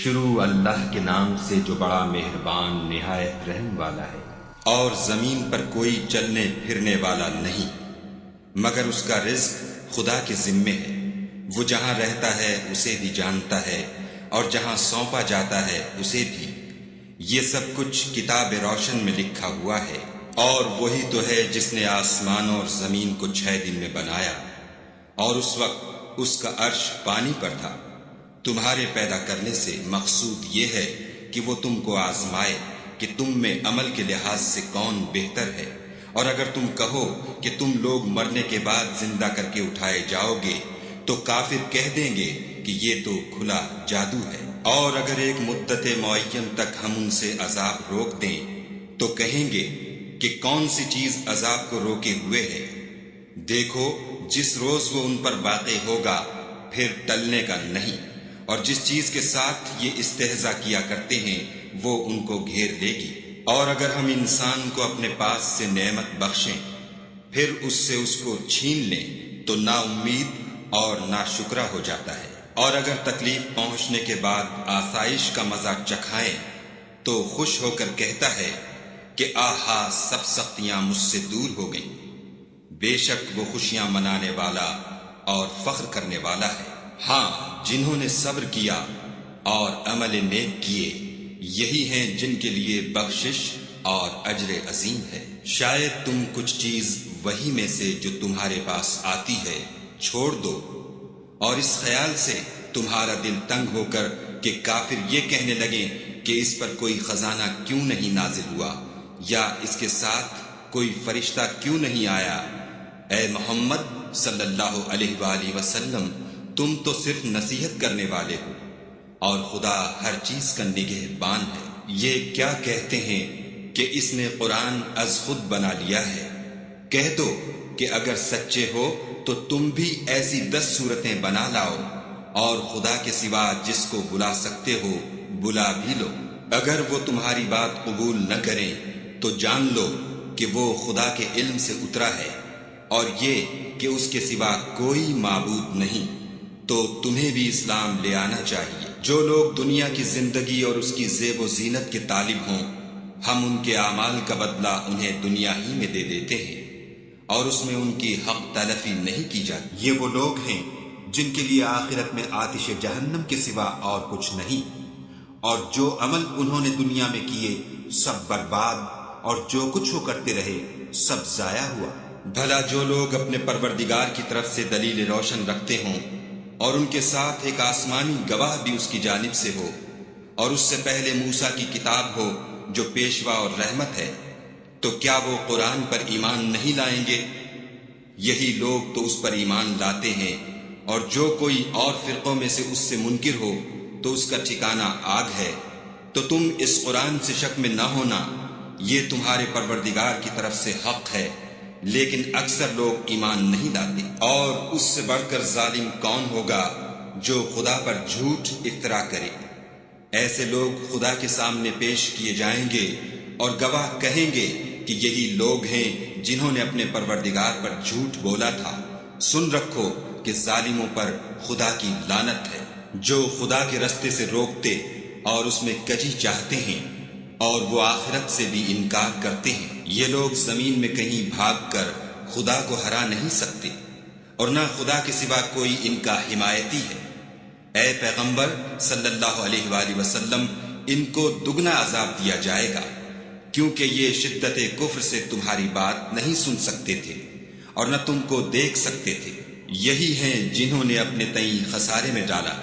شروع اللہ کے نام سے جو بڑا مہربان نہایت رحم والا ہے۔ اور زمین پر کوئی چلنے پھرنے والا نہیں مگر اس کا رزق خدا کے ذمے ہے۔ وہ جہاں رہتا ہے اسے بھی جانتا ہے اور جہاں سونپا جاتا ہے اسے بھی۔ یہ سب کچھ کتاب روشن میں لکھا ہوا ہے۔ اور وہی تو ہے جس نے آسمانوں اور زمین کو 6 دن میں بنایا، اور اس وقت اس کا عرش پانی پر تھا۔ تمہارے پیدا کرنے سے مقصود یہ ہے کہ وہ تم کو آزمائے کہ تم میں عمل کے لحاظ سے کون بہتر ہے۔ اور اگر تم کہو کہ تم لوگ مرنے کے بعد زندہ کر کے اٹھائے جاؤ گے تو کافر کہہ دیں گے کہ یہ تو کھلا جادو ہے۔ اور اگر ایک مدت معین تک ہم ان سے عذاب روک دیں تو کہیں گے کہ کون سی چیز عذاب کو روکے ہوئے ہے۔ دیکھو جس روز وہ ان پر واقع ہوگا پھر ٹلنے کا نہیں، اور جس چیز کے ساتھ یہ استہزاء کیا کرتے ہیں وہ ان کو گھیر لے گی۔ اور اگر ہم انسان کو اپنے پاس سے نعمت بخشیں پھر اس سے اس کو چھین لیں تو نا امید اور نا شکرا ہو جاتا ہے۔ اور اگر تکلیف پہنچنے کے بعد آسائش کا مزہ چکھائیں تو خوش ہو کر کہتا ہے کہ آہا سب سختیاں مجھ سے دور ہو گئیں۔ بے شک وہ خوشیاں منانے والا اور فخر کرنے والا ہے۔ ہاں جنہوں نے صبر کیا اور عمل نیک کیے یہی ہیں جن کے لیے بخشش اور اجر عظیم ہے۔ شاید تم کچھ چیز وہی میں سے جو تمہارے پاس آتی ہے چھوڑ دو، اور اس خیال سے تمہارا دل تنگ ہو کر کہ کافر یہ کہنے لگیں کہ اس پر کوئی خزانہ کیوں نہیں نازل ہوا، یا اس کے ساتھ کوئی فرشتہ کیوں نہیں آیا۔ اے محمد صلی اللہ علیہ وآلہ وسلم، تم تو صرف نصیحت کرنے والے ہو، اور خدا ہر چیز کا نگہبان ہے۔ یہ کیا کہتے ہیں کہ اس نے قرآن از خود بنا لیا ہے؟ کہہ دو کہ اگر سچے ہو تو تم بھی ایسی 10 صورتیں بنا لاؤ، اور خدا کے سوا جس کو بلا سکتے ہو بلا بھی لو۔ اگر وہ تمہاری بات قبول نہ کریں تو جان لو کہ وہ خدا کے علم سے اترا ہے، اور یہ کہ اس کے سوا کوئی معبود نہیں۔ تو تمہیں بھی اسلام لے آنا چاہیے۔ جو لوگ دنیا کی زندگی اور اس کی زیب و زینت کے طالب ہوں ہم ان کے اعمال کا بدلہ انہیں دنیا ہی میں دے دیتے ہیں، اور اس میں ان کی حق تلفی نہیں کی جاتی۔ یہ وہ لوگ ہیں جن کے لیے آخرت میں آتش جہنم کے سوا اور کچھ نہیں، اور جو عمل انہوں نے دنیا میں کیے سب برباد، اور جو کچھ وہ کرتے رہے سب ضائع ہوا۔ بھلا جو لوگ اپنے پروردگار کی طرف سے دلیل روشن رکھتے ہوں اور ان کے ساتھ ایک آسمانی گواہ بھی اس کی جانب سے ہو، اور اس سے پہلے موسیٰ کی کتاب ہو جو پیشوا اور رحمت ہے، تو کیا وہ قرآن پر ایمان نہیں لائیں گے؟ یہی لوگ تو اس پر ایمان لاتے ہیں، اور جو کوئی اور فرقوں میں سے اس سے منکر ہو تو اس کا ٹھکانہ آگ ہے۔ تو تم اس قرآن سے شک میں نہ ہونا، یہ تمہارے پروردگار کی طرف سے حق ہے، لیکن اکثر لوگ ایمان نہیں لاتے۔ اور اس سے بڑھ کر ظالم کون ہوگا جو خدا پر جھوٹ افترا کرے؟ ایسے لوگ خدا کے سامنے پیش کیے جائیں گے اور گواہ کہیں گے کہ یہی لوگ ہیں جنہوں نے اپنے پروردگار پر جھوٹ بولا تھا۔ سن رکھو کہ ظالموں پر خدا کی لعنت ہے، جو خدا کے رستے سے روکتے اور اس میں کجی چاہتے ہیں، اور وہ آخرت سے بھی انکار کرتے ہیں۔ یہ لوگ زمین میں کہیں بھاگ کر خدا کو ہرا نہیں سکتے، اور نہ خدا کے سوا کوئی ان کا حمایتی ہے۔ اے پیغمبر صلی اللہ علیہ وآلہ وسلم، ان کو دگنا عذاب دیا جائے گا، کیونکہ یہ شدت کفر سے تمہاری بات نہیں سن سکتے تھے اور نہ تم کو دیکھ سکتے تھے۔ یہی ہیں جنہوں نے اپنے تئیں خسارے میں ڈالا،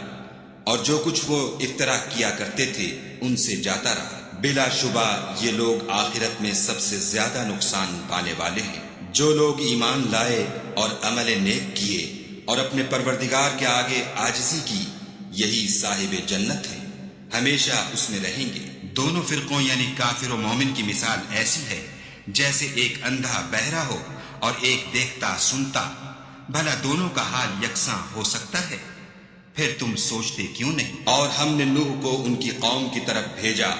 اور جو کچھ وہ افترا کیا کرتے تھے ان سے جاتا رہا۔ بلا شبہ یہ لوگ آخرت میں سب سے زیادہ نقصان پانے والے ہیں۔ جو لوگ ایمان لائے اور عمل نیک کیے اور اپنے پروردگار کے آگے عاجزی کی، یہی صاحب جنت ہیں، ہمیشہ اس میں رہیں گے۔ دونوں فرقوں یعنی کافر و مومن کی مثال ایسی ہے جیسے ایک اندھا بہرا ہو اور ایک دیکھتا سنتا۔ بھلا دونوں کا حال یکساں ہو سکتا ہے؟ پھر تم سوچتے کیوں نہیں؟ اور ہم نے نوح کو ان کی قوم کی طرف بھیجا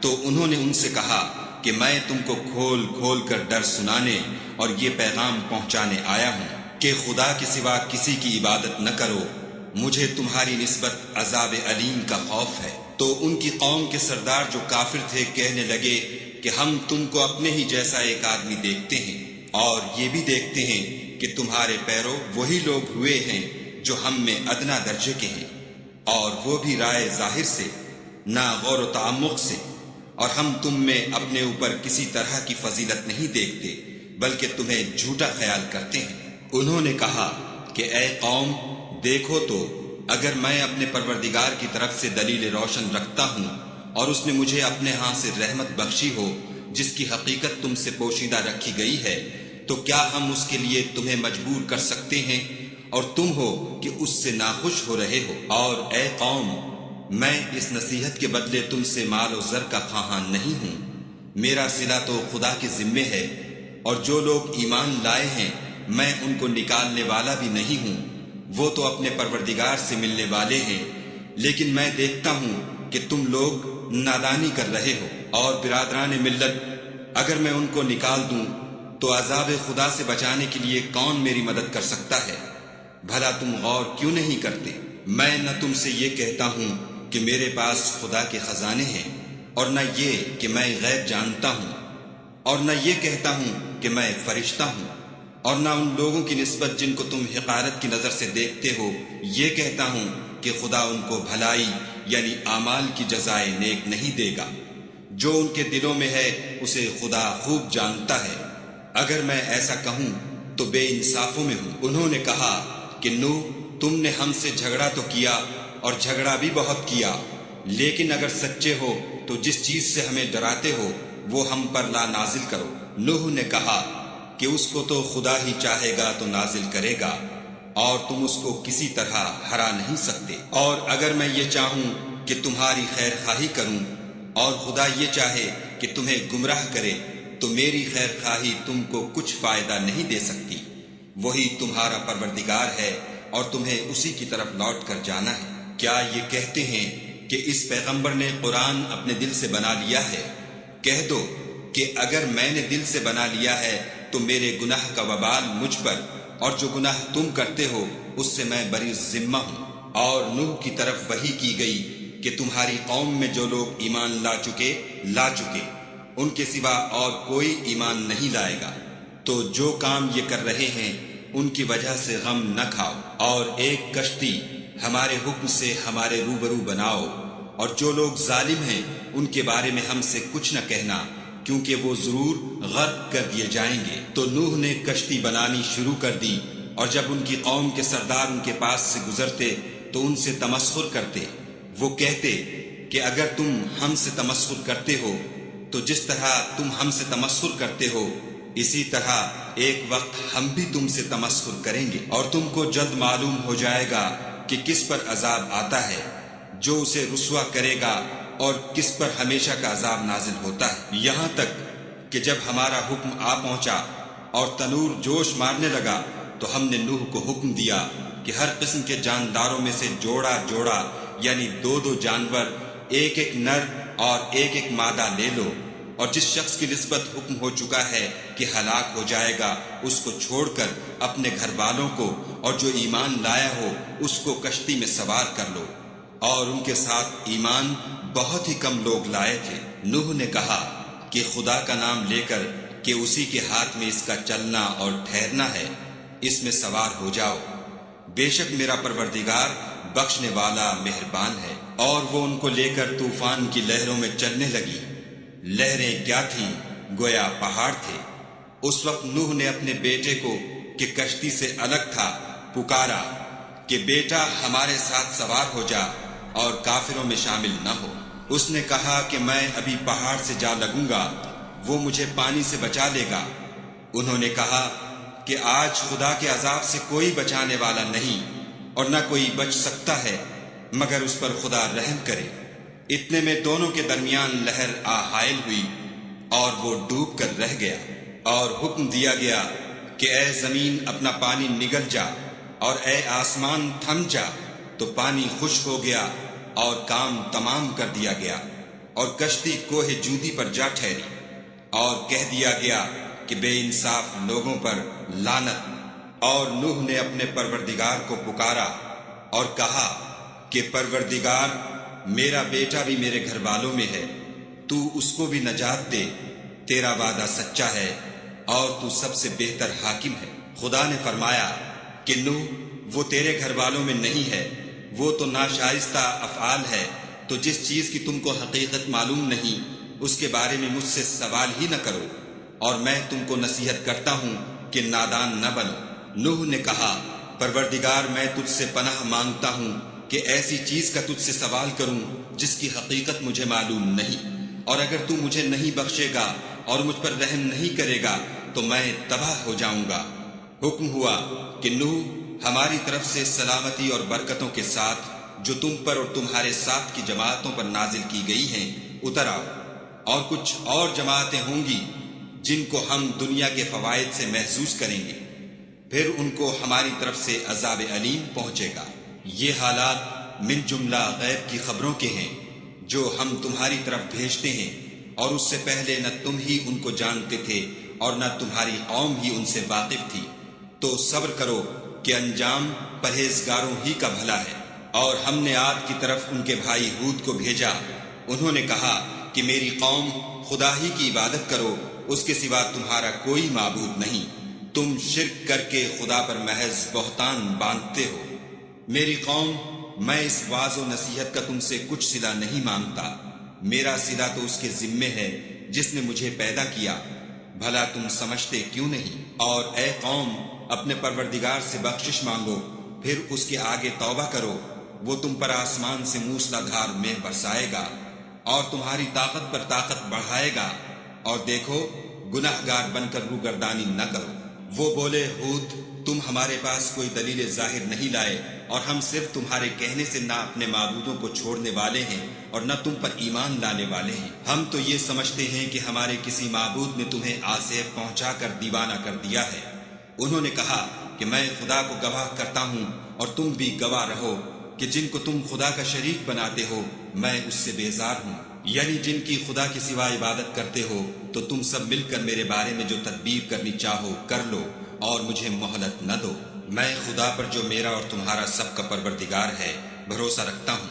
تو انہوں نے ان سے کہا کہ میں تم کو کھول کھول کر ڈر سنانے اور یہ پیغام پہنچانے آیا ہوں کہ خدا کے سوا کسی کی عبادت نہ کرو، مجھے تمہاری نسبت عذاب علیم کا خوف ہے۔ تو ان کی قوم کے سردار جو کافر تھے کہنے لگے کہ ہم تم کو اپنے ہی جیسا ایک آدمی دیکھتے ہیں، اور یہ بھی دیکھتے ہیں کہ تمہارے پیرو وہی لوگ ہوئے ہیں جو ہم میں ادنا درجے کے ہیں، اور وہ بھی رائے ظاہر سے، نہ غور و تعمق سے، اور ہم تم میں اپنے اوپر کسی طرح کی فضیلت نہیں دیکھتے بلکہ تمہیں جھوٹا خیال کرتے ہیں۔ انہوں نے کہا کہ اے قوم، دیکھو تو اگر میں اپنے پروردگار کی طرف سے دلیل روشن رکھتا ہوں اور اس نے مجھے اپنے ہاں سے رحمت بخشی ہو جس کی حقیقت تم سے پوشیدہ رکھی گئی ہے، تو کیا ہم اس کے لیے تمہیں مجبور کر سکتے ہیں اور تم ہو کہ اس سے ناخوش ہو رہے ہو؟ اور اے قوم، میں اس نصیحت کے بدلے تم سے مال و زر کا خواہاں نہیں ہوں، میرا صلہ تو خدا کے ذمے ہے، اور جو لوگ ایمان لائے ہیں میں ان کو نکالنے والا بھی نہیں ہوں، وہ تو اپنے پروردگار سے ملنے والے ہیں، لیکن میں دیکھتا ہوں کہ تم لوگ نادانی کر رہے ہو۔ اور برادران ملت، اگر میں ان کو نکال دوں تو عذاب خدا سے بچانے کے لیے کون میری مدد کر سکتا ہے؟ بھلا تم غور کیوں نہیں کرتے؟ میں نہ تم سے یہ کہتا ہوں کہ میرے پاس خدا کے خزانے ہیں، اور نہ یہ کہ میں غیب جانتا ہوں، اور نہ یہ کہتا ہوں کہ میں فرشتہ ہوں، اور نہ ان لوگوں کی نسبت جن کو تم حقارت کی نظر سے دیکھتے ہو یہ کہتا ہوں کہ خدا ان کو بھلائی یعنی اعمال کی جزائے نیک نہیں دے گا۔ جو ان کے دلوں میں ہے اسے خدا خوب جانتا ہے، اگر میں ایسا کہوں تو بے انصافوں میں ہوں۔ انہوں نے کہا کہ نوح، تم نے ہم سے جھگڑا تو کیا اور جھگڑا بھی بہت کیا، لیکن اگر سچے ہو تو جس چیز سے ہمیں ڈراتے ہو وہ ہم پر لا نازل کرو۔ نوح نے کہا کہ اس کو تو خدا ہی چاہے گا تو نازل کرے گا، اور تم اس کو کسی طرح ہرا نہیں سکتے۔ اور اگر میں یہ چاہوں کہ تمہاری خیر خواہی کروں اور خدا یہ چاہے کہ تمہیں گمراہ کرے تو میری خیر خواہی تم کو کچھ فائدہ نہیں دے سکتی۔ وہی تمہارا پروردگار ہے اور تمہیں اسی کی طرف لوٹ کر جانا ہے۔ کیا یہ کہتے ہیں کہ اس پیغمبر نے قرآن اپنے دل سے بنا لیا ہے؟ کہہ دو کہ اگر میں نے دل سے بنا لیا ہے تو میرے گناہ کا وبال مجھ پر، اور جو گناہ تم کرتے ہو اس سے میں بری ذمہ ہوں۔ اور نوح کی طرف وحی کی گئی کہ تمہاری قوم میں جو لوگ ایمان لا چکے ان کے سوا اور کوئی ایمان نہیں لائے گا، تو جو کام یہ کر رہے ہیں ان کی وجہ سے غم نہ کھاؤ، اور ایک کشتی ہمارے حکم سے ہمارے روبرو بناؤ، اور جو لوگ ظالم ہیں ان کے بارے میں ہم سے کچھ نہ کہنا، کیونکہ وہ ضرور غرق کر دیے جائیں گے۔ تو نوح نے کشتی بنانی شروع کر دی، اور جب ان کی قوم کے سردار ان کے پاس سے گزرتے تو ان سے تمسخر کرتے۔ وہ کہتے کہ اگر تم ہم سے تمسخر کرتے ہو تو جس طرح تم ہم سے تمسخر کرتے ہو اسی طرح ایک وقت ہم بھی تم سے تمسخر کریں گے، اور تم کو جلد معلوم ہو جائے گا کہ کس پر عذاب آتا ہے جو اسے رسوا کرے گا اور کس پر ہمیشہ کا عذاب نازل ہوتا ہے۔ یہاں تک کہ جب ہمارا حکم آ پہنچا اور تنور جوش مارنے لگا تو ہم نے نوح کو حکم دیا کہ ہر قسم کے جانداروں میں سے جوڑا جوڑا یعنی دو دو جانور، ایک ایک نر اور ایک ایک مادہ لے لو، اور جس شخص کی نسبت حکم ہو چکا ہے کہ ہلاک ہو جائے گا اس کو چھوڑ کر اپنے گھر والوں کو اور جو ایمان لایا ہو اس کو کشتی میں سوار کر لو۔ اور ان کے ساتھ ایمان بہت ہی کم لوگ لائے تھے۔ نوح نے کہا کہ خدا کا نام لے کر کہ اسی کے ہاتھ میں اس کا چلنا اور ٹھہرنا ہے، اس میں سوار ہو جاؤ، بے شک میرا پروردگار بخشنے والا مہربان ہے۔ اور وہ ان کو لے کر طوفان کی لہروں میں چلنے لگی۔ لہریں کیا تھیں، گویا پہاڑ تھے۔ اس وقت نوح نے اپنے بیٹے کو کہ کشتی سے الگ تھا پکارا کہ بیٹا ہمارے ساتھ سوار ہو جا اور کافروں میں شامل نہ ہو۔ اس نے کہا کہ میں ابھی پہاڑ سے جا لگوں گا، وہ مجھے پانی سے بچا لے گا۔ انہوں نے کہا کہ آج خدا کے عذاب سے کوئی بچانے والا نہیں اور نہ کوئی بچ سکتا ہے مگر اس پر خدا رحم کرے۔ اتنے میں دونوں کے درمیان لہر آ حائل ہوئی اور وہ ڈوب کر رہ گیا، اور حکم دیا گیا کہ اے زمین اپنا پانی نگل جا اور اے آسمان تھم جا، تو پانی خشک ہو گیا اور کام تمام کر دیا گیا، اور کشتی کوہ جودی پر جا ٹھہری، اور کہہ دیا گیا کہ بے انصاف لوگوں پر لعنت۔ اور نوح نے اپنے پروردگار کو پکارا اور کہا کہ پروردگار، میرا بیٹا بھی میرے گھر والوں میں ہے، تو اس کو بھی نجات دے، تیرا وعدہ سچا ہے اور تو سب سے بہتر حاکم ہے۔ خدا نے فرمایا کہ نوح وہ تیرے گھر والوں میں نہیں ہے، وہ تو ناشائستہ افعال ہے، تو جس چیز کی تم کو حقیقت معلوم نہیں اس کے بارے میں مجھ سے سوال ہی نہ کرو، اور میں تم کو نصیحت کرتا ہوں کہ نادان نہ بنو۔ نوح نے کہا، پروردگار میں تجھ سے پناہ مانگتا ہوں کہ ایسی چیز کا تجھ سے سوال کروں جس کی حقیقت مجھے معلوم نہیں، اور اگر تو مجھے نہیں بخشے گا اور مجھ پر رحم نہیں کرے گا تو میں تباہ ہو جاؤں گا۔ حکم ہوا کہ نوح ہماری طرف سے سلامتی اور برکتوں کے ساتھ جو تم پر اور تمہارے ساتھ کی جماعتوں پر نازل کی گئی ہیں اتر آؤ، اور کچھ اور جماعتیں ہوں گی جن کو ہم دنیا کے فوائد سے محظوظ کریں گے، پھر ان کو ہماری طرف سے عذاب علیم پہنچے گا۔ یہ حالات من جملہ غیب کی خبروں کے ہیں جو ہم تمہاری طرف بھیجتے ہیں، اور اس سے پہلے نہ تم ہی ان کو جانتے تھے اور نہ تمہاری قوم ہی ان سے واقف تھی، تو صبر کرو کہ انجام پرہیزگاروں ہی کا بھلا ہے۔ اور ہم نے عاد کی طرف ان کے بھائی ہود کو بھیجا، انہوں نے کہا کہ میری قوم خدا ہی کی عبادت کرو، اس کے سوا تمہارا کوئی معبود نہیں، تم شرک کر کے خدا پر محض بہتان باندھتے ہو۔ میری قوم، میں اس واعظ و نصیحت کا تم سے کچھ صلہ نہیں مانگتا، میرا صلہ تو اس کے ذمے ہے جس نے مجھے پیدا کیا، بھلا تم سمجھتے کیوں نہیں؟ اور اے قوم، اپنے پروردگار سے بخشش مانگو، پھر اس کے آگے توبہ کرو، وہ تم پر آسمان سے موسلا دھار میں برسائے گا اور تمہاری طاقت پر طاقت بڑھائے گا، اور دیکھو گناہ گار بن کر روگردانی نہ کرو۔ وہ بولے، ہود تم ہمارے پاس کوئی دلیل ظاہر نہیں لائے، اور ہم صرف تمہارے کہنے سے نہ اپنے معبودوں کو چھوڑنے والے ہیں اور نہ تم پر ایمان لانے والے ہیں، ہم تو یہ سمجھتے ہیں کہ ہمارے کسی معبود نے تمہیں آسیب پہنچا کر دیوانہ کر دیا ہے۔ انہوں نے کہا کہ میں خدا کو گواہ کرتا ہوں اور تم بھی گواہ رہو کہ جن کو تم خدا کا شریک بناتے ہو میں اس سے بیزار ہوں، یعنی جن کی خدا کے سوا عبادت کرتے ہو، تو تم سب مل کر میرے بارے میں جو تدبیر کرنی چاہو کر لو اور مجھے مہلت نہ دو۔ میں خدا پر جو میرا اور تمہارا سب کا پروردگار ہے بھروسہ رکھتا ہوں،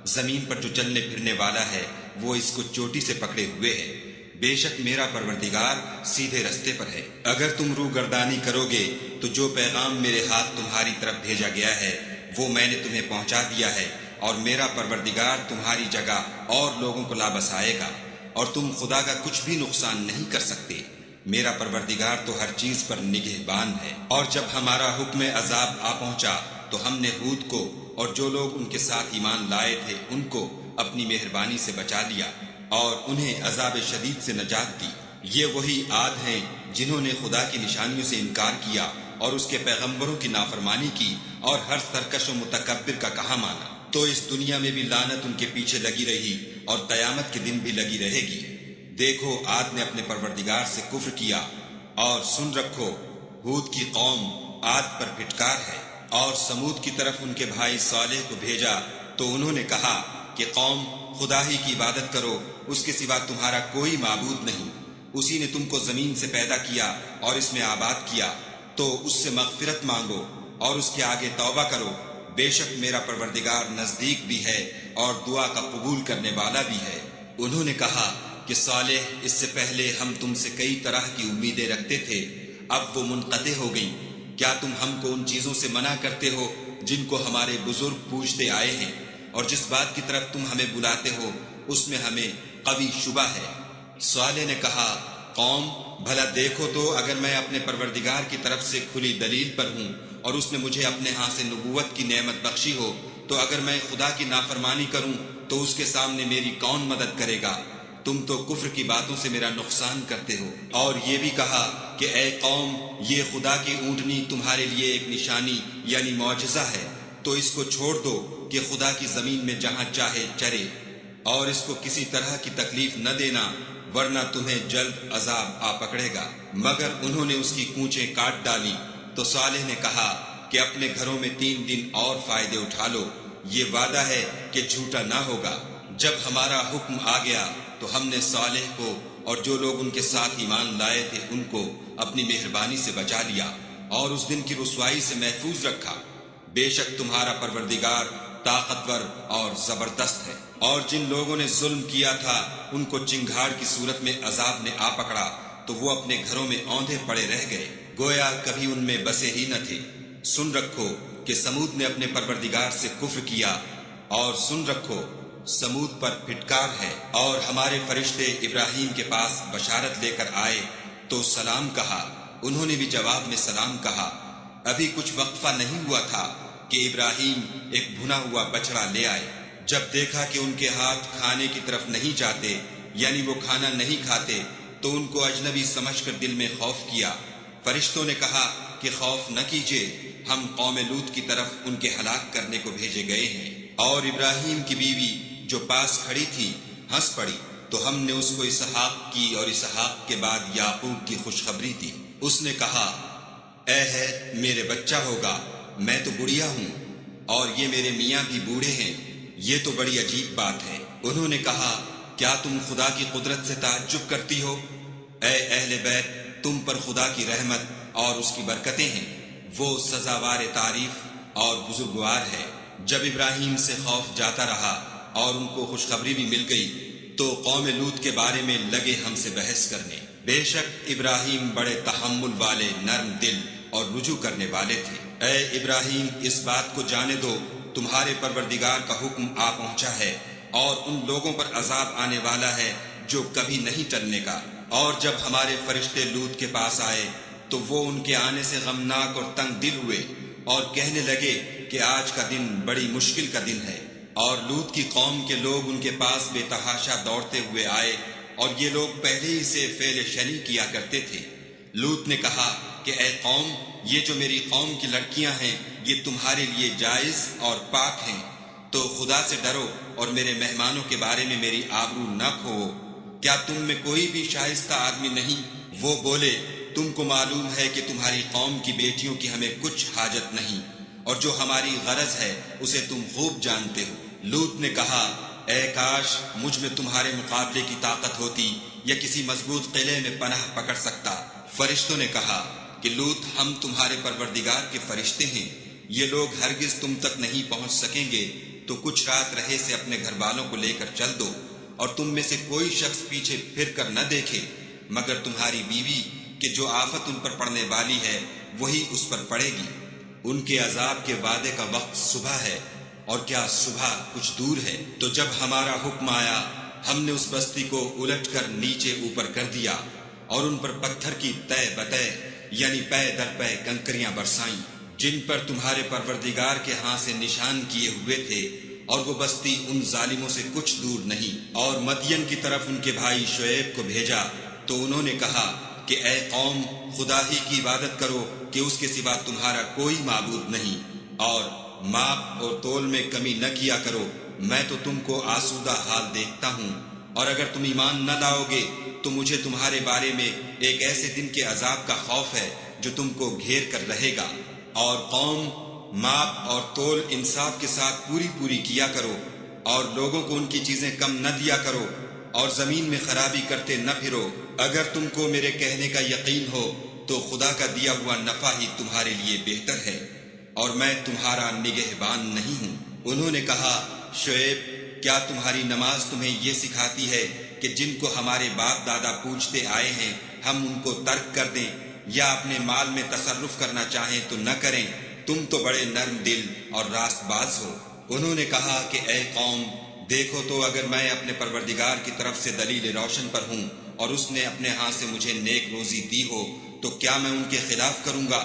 زمین پر جو چلنے پھرنے والا ہے وہ اس کو چوٹی سے پکڑے ہوئے ہے، بے شک میرا پروردگار سیدھے رستے پر ہے۔ اگر تم روگردانی کرو گے تو جو پیغام میرے ہاتھ تمہاری طرف بھیجا گیا ہے وہ میں نے تمہیں پہنچا دیا ہے، اور میرا پروردگار تمہاری جگہ اور لوگوں کو لا بسائے گا، اور تم خدا کا کچھ بھی نقصان نہیں کر سکتے، میرا پروردگار تو ہر چیز پر نگہبان ہے۔ اور جب ہمارا حکم عذاب آ پہنچا تو ہم نے ہود کو اور جو لوگ ان کے ساتھ ایمان لائے تھے ان کو اپنی مہربانی سے بچا لیا اور انہیں عذاب شدید سے نجات دی۔ یہ وہی عاد ہیں جنہوں نے خدا کی نشانیوں سے انکار کیا اور اس کے پیغمبروں کی نافرمانی کی اور ہر سرکش و متکبر کا کہا مانا، تو اس دنیا میں بھی لعنت ان کے پیچھے لگی رہی اور قیامت کے دن بھی لگی رہے گی۔ دیکھو عاد نے اپنے پروردگار سے کفر کیا، اور سن رکھو ہود کی قوم عاد پر پھٹکار ہے۔ اور سمود کی طرف ان کے بھائی صالح کو بھیجا تو انہوں نے کہا کہ قوم خدا ہی کی عبادت کرو، اس کے سوا تمہارا کوئی معبود نہیں، اسی نے تم کو زمین سے پیدا کیا اور اس میں آباد کیا، تو اس سے مغفرت مانگو اور اس کے آگے توبہ کرو، بے شک میرا پروردگار نزدیک بھی ہے اور دعا کا قبول کرنے والا بھی ہے۔ انہوں نے کہا کہ صالح، اس سے پہلے ہم تم سے کئی طرح کی امیدیں رکھتے تھے، اب وہ منقطع ہو گئیں، کیا تم ہم کو ان چیزوں سے منع کرتے ہو جن کو ہمارے بزرگ پوجتے آئے ہیں، اور جس بات کی طرف تم ہمیں بلاتے ہو اس میں ہمیں قوی شبہ ہے۔ صالح نے کہا، قوم بھلا دیکھو تو اگر میں اپنے پروردگار کی طرف سے کھلی دلیل پر ہوں اور اس نے مجھے اپنے ہاں سے نبوت کی نعمت بخشی ہو، تو اگر میں خدا کی نافرمانی کروں تو اس کے سامنے میری کون مدد کرے گا؟ تم تو کفر کی باتوں سے میرا نقصان کرتے ہو۔ اور یہ بھی کہا کہ اے قوم، یہ خدا کی اونٹنی تمہارے لیے ایک نشانی یعنی معجزہ ہے، تو اس کو چھوڑ دو کہ خدا کی زمین میں جہاں چاہے چرے، اور اس کو کسی طرح کی تکلیف نہ دینا، ورنہ تمہیں جلد عذاب آ پکڑے گا۔ مگر انہوں نے اس کی کونچیں کاٹ ڈالی، تو صالح نے کہا کہ اپنے گھروں میں 3 دن اور فائدے اٹھا لو، یہ وعدہ ہے کہ جھوٹا نہ ہوگا۔ جب ہمارا حکم آ گیا تو ہم نے صالح کو اور جو لوگ ان کے ساتھ ایمان لائے تھے ان کو اپنی مہربانی سے بچا لیا اور اس دن کی رسوائی سے محفوظ رکھا۔ بے شک تمہارا پروردگار طاقتور اور زبردست ہے۔ اور جن لوگوں نے ظلم کیا تھا ان کو چنگھاڑ کی صورت میں عذاب نے آ پکڑا تو وہ اپنے گھروں میں اوندھے پڑے رہ گئے، گویا کبھی ان میں بسے ہی نہ تھے۔ سن رکھو کہ سمود نے اپنے پروردگار سے کفر کیا، اور سن رکھو سمود پر پھٹکار ہے۔ اور ہمارے فرشتے ابراہیم کے پاس بشارت لے کر آئے تو سلام کہا، انہوں نے بھی جواب میں سلام کہا۔ ابھی کچھ وقفہ نہیں ہوا تھا کہ ابراہیم ایک بھنا ہوا بچڑا لے آئے۔ جب دیکھا کہ ان کے ہاتھ کھانے کی طرف نہیں جاتے، یعنی وہ کھانا نہیں کھاتے، تو ان کو اجنبی سمجھ کر دل میں خوف کیا۔ فرشتوں نے کہا کہ خوف نہ کیجیے، ہم قوم لوط کی طرف ان کے ہلاک کرنے کو بھیجے گئے ہیں۔ اور ابراہیم کی بیوی جو پاس کھڑی تھی ہنس پڑی، تو ہم نے اس کو اسحاق کی اور اسحاق کے بعد یعقوب کی خوشخبری دی۔ اس نے کہا، اے ہے میرے بچہ ہوگا، میں تو بڑھیا ہوں اور یہ میرے میاں بھی بوڑھے ہیں، یہ تو بڑی عجیب بات ہے۔ انہوں نے کہا، کیا تم خدا کی قدرت سے تعجب کرتی ہو؟ اے اہل بیت، تم پر خدا کی رحمت اور اس کی برکتیں ہیں، وہ سزاوار تعریف اور بزرگوار ہے۔ جب ابراہیم سے خوف جاتا رہا اور ان کو خوشخبری بھی مل گئی تو قوم لوط کے بارے میں لگے ہم سے بحث کرنے۔ بے شک ابراہیم بڑے تحمل والے، نرم دل اور رجوع کرنے والے تھے۔ اے ابراہیم، اس بات کو جانے دو تمہارے پروردگار کا حکم آ پہنچا ہے، اور ان لوگوں پر عذاب آنے والا ہے جو کبھی نہیں ٹلنے کا۔ اور جب ہمارے فرشتے لوط کے پاس آئے تو وہ ان کے آنے سے غمناک اور تنگ دل ہوئے اور کہنے لگے کہ آج کا دن بڑی مشکل کا دن ہے۔ اور لوط کی قوم کے لوگ ان کے پاس بے تحاشا دوڑتے ہوئے آئے، اور یہ لوگ پہلے ہی سے فعل شنی کیا کرتے تھے۔ لوط نے کہا کہ اے قوم، یہ جو میری قوم کی لڑکیاں ہیں یہ تمہارے لیے جائز اور پاک ہیں، تو خدا سے ڈرو اور میرے مہمانوں کے بارے میں میری آبرو نہ کھوؤ۔ کیا تم میں کوئی بھی شائستہ آدمی نہیں؟ وہ بولے، تم کو معلوم ہے کہ تمہاری قوم کی بیٹیوں کی ہمیں کچھ حاجت نہیں، اور جو ہماری غرض ہے اسے تم خوب جانتے ہو۔ لوط نے کہا، اے کاش مجھ میں تمہارے مقابلے کی طاقت ہوتی یا کسی مضبوط قلعے میں پناہ پکڑ سکتا۔ فرشتوں نے کہا کہ لوط، ہم تمہارے پروردگار کے فرشتے ہیں، یہ لوگ ہرگز تم تک نہیں پہنچ سکیں گے، تو کچھ رات رہے سے اپنے گھر والوں کو لے کر چل دو، اور تم میں سے کوئی شخص پیچھے پھر کر نہ دیکھے مگر تمہاری بیوی، کہ جو آفت ان پر پڑنے والی ہے وہی اس پر پڑے گی۔ ان کے عذاب کے وعدے کا وقت صبح ہے، اور کیا صبح کچھ دور ہے؟ تو جب ہمارا حکم آیا ہم نے اس بستی کو الٹ کر نیچے اوپر کر دیا، اور ان پر پتھر کی تہ بتہ یعنی پے در پے کنکریاں برسائیں، جن پر تمہارے پروردگار کے ہاں سے نشان کیے ہوئے تھے، اور وہ بستی ان ظالموں سے کچھ دور نہیں۔ اور مدین کی طرف ان کے بھائی شعیب کو بھیجا تو انہوں نے کہا کہ اے قوم، خدا ہی کی عبادت کرو کہ اس کے سوا تمہارا کوئی معبود نہیں، اور ماپ اور تول میں کمی نہ کیا کرو، میں تو تم کو آسودہ حال دیکھتا ہوں، اور اگر تم ایمان نہ لاؤ گے تو مجھے تمہارے بارے میں ایک ایسے دن کے عذاب کا خوف ہے جو تم کو گھیر کر رہے گا۔ اور قوم، ماپ اور تول انصاف کے ساتھ پوری پوری کیا کرو، اور لوگوں کو ان کی چیزیں کم نہ دیا کرو، اور زمین میں خرابی کرتے نہ پھرو۔ اگر تم کو میرے کہنے کا یقین ہو تو خدا کا دیا ہوا نفع ہی تمہارے لیے بہتر ہے، اور میں تمہارا نگہبان نہیں ہوں۔ انہوں نے کہا، شعیب، کیا تمہاری نماز تمہیں یہ سکھاتی ہے کہ جن کو ہمارے باپ دادا پوجتے آئے ہیں ہم ان کو ترک کر دیں، یا اپنے مال میں تصرف کرنا چاہیں تو نہ کریں؟ تم تو بڑے نرم دل اور راست باز ہو۔ انہوں نے کہا کہ اے قوم، دیکھو تو اگر میں اپنے پروردگار کی طرف سے دلیل روشن پر ہوں اور اس نے اپنے ہاتھ سے مجھے نیک روزی دی ہو تو کیا میں ان کے خلاف کروں گا؟